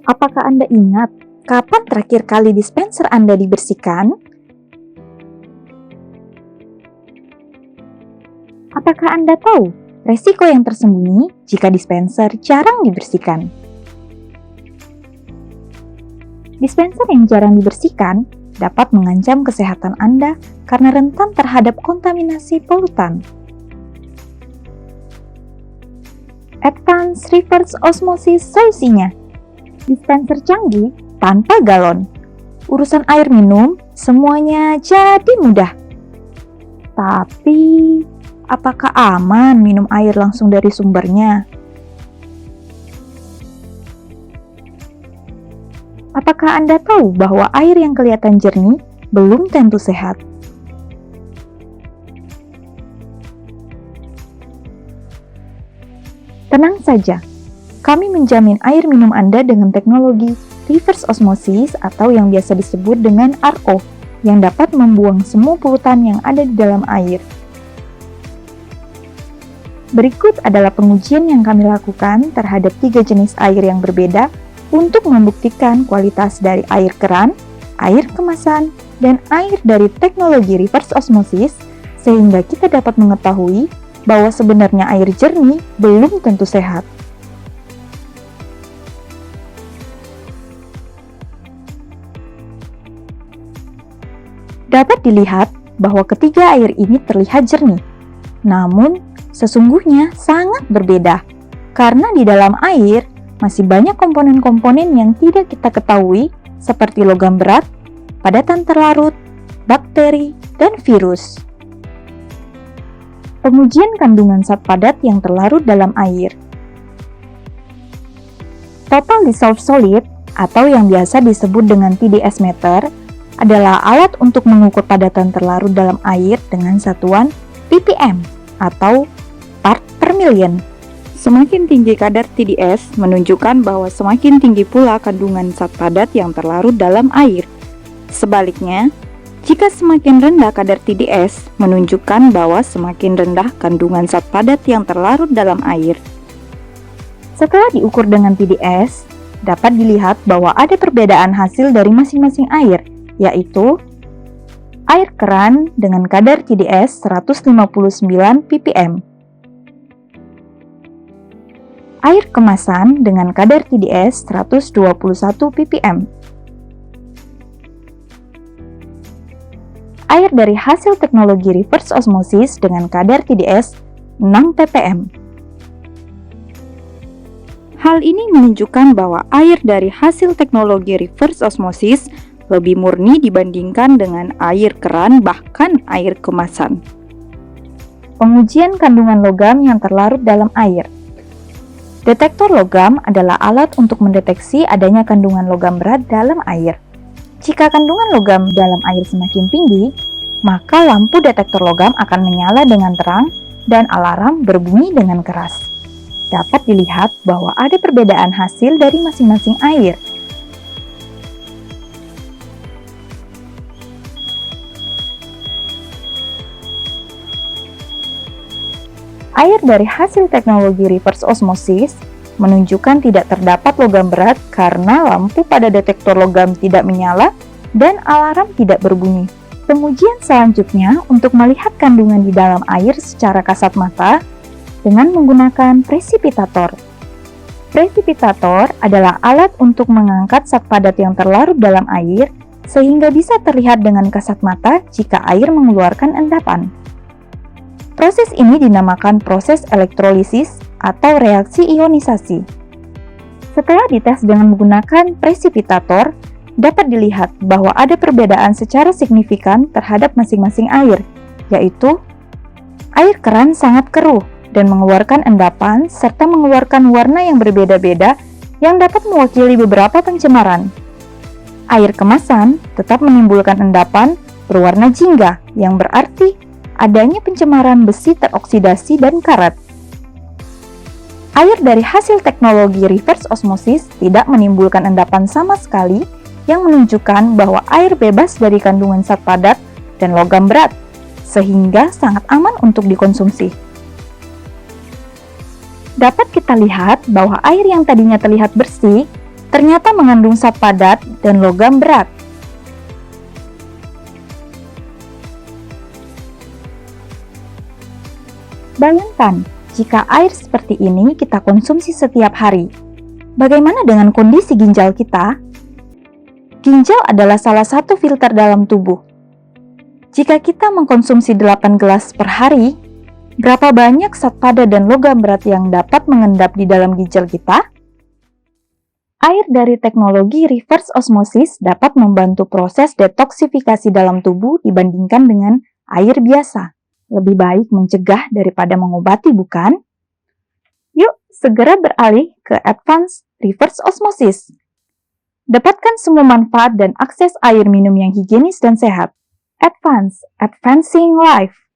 Apakah Anda ingat kapan terakhir kali dispenser Anda dibersihkan? Apakah Anda tahu resiko yang tersembunyi jika dispenser jarang dibersihkan? Dispenser yang jarang dibersihkan dapat mengancam kesehatan Anda karena rentan terhadap kontaminasi polutan. Advanced Reverse Osmosis solusinya. Dispenser canggih tanpa galon. Urusan air minum semuanya jadi mudah. Tapi, apakah aman minum air langsung dari sumbernya? Apakah Anda tahu bahwa air yang kelihatan jernih belum tentu sehat? Tenang saja, kami menjamin air minum Anda dengan teknologi reverse osmosis atau yang biasa disebut dengan RO, yang dapat membuang semua polutan yang ada di dalam air. Berikut adalah pengujian yang kami lakukan terhadap 3 jenis air yang berbeda untuk membuktikan kualitas dari air keran, air kemasan, dan air dari teknologi reverse osmosis, sehingga kita dapat mengetahui bahwa sebenarnya air jernih belum tentu sehat. Dapat dilihat bahwa ketiga air ini terlihat jernih, namun sesungguhnya sangat berbeda, karena di dalam air masih banyak komponen-komponen yang tidak kita ketahui seperti logam berat, padatan terlarut, bakteri, dan virus. Pengujian kandungan zat padat yang terlarut dalam air. Total Dissolved Solid atau yang biasa disebut dengan TDS meter adalah alat untuk mengukur padatan terlarut dalam air dengan satuan ppm atau part per million. Semakin tinggi kadar TDS menunjukkan bahwa semakin tinggi pula kandungan zat padat yang terlarut dalam air. Sebaliknya, jika semakin rendah kadar TDS menunjukkan bahwa semakin rendah kandungan zat padat yang terlarut dalam air. Setelah diukur dengan TDS, dapat dilihat bahwa ada perbedaan hasil dari masing-masing air, yaitu air keran dengan kadar TDS 159 ppm. Air kemasan dengan kadar TDS 121 ppm. Air dari hasil teknologi reverse osmosis dengan kadar TDS 6 ppm. Hal ini menunjukkan bahwa air dari hasil teknologi reverse osmosis lebih murni dibandingkan dengan air keran bahkan air kemasan. Pengujian kandungan logam yang terlarut dalam air. Detektor logam adalah alat untuk mendeteksi adanya kandungan logam berat dalam air. Jika kandungan logam dalam air semakin tinggi, maka lampu detektor logam akan menyala dengan terang dan alarm berbunyi dengan keras. Dapat dilihat bahwa ada perbedaan hasil dari masing-masing air. Air dari hasil teknologi reverse osmosis menunjukkan tidak terdapat logam berat karena lampu pada detektor logam tidak menyala dan alarm tidak berbunyi. Pengujian selanjutnya untuk melihat kandungan di dalam air secara kasat mata dengan menggunakan presipitator. Presipitator adalah alat untuk mengangkat zat padat yang terlarut dalam air sehingga bisa terlihat dengan kasat mata jika air mengeluarkan endapan. Proses ini dinamakan proses elektrolisis atau reaksi ionisasi. Setelah dites dengan menggunakan presipitator, dapat dilihat bahwa ada perbedaan secara signifikan terhadap masing-masing air, yaitu air keran sangat keruh dan mengeluarkan endapan serta mengeluarkan warna yang berbeda-beda yang dapat mewakili beberapa pencemaran. Air kemasan tetap menimbulkan endapan berwarna jingga yang berarti adanya pencemaran besi teroksidasi dan karat. Air dari hasil teknologi reverse osmosis tidak menimbulkan endapan sama sekali yang menunjukkan bahwa air bebas dari kandungan zat padat dan logam berat, sehingga sangat aman untuk dikonsumsi. Dapat kita lihat bahwa air yang tadinya terlihat bersih, ternyata mengandung zat padat dan logam berat. Bayangkan, jika air seperti ini kita konsumsi setiap hari. Bagaimana dengan kondisi ginjal kita? Ginjal adalah salah satu filter dalam tubuh. Jika kita mengkonsumsi 8 gelas per hari, berapa banyak zat padat dan logam berat yang dapat mengendap di dalam ginjal kita? Air dari teknologi reverse osmosis dapat membantu proses detoksifikasi dalam tubuh dibandingkan dengan air biasa. Lebih baik mencegah daripada mengobati, bukan? Yuk, segera beralih ke Advanced Reverse Osmosis. Dapatkan semua manfaat dan akses air minum yang higienis dan sehat. Advancing Life.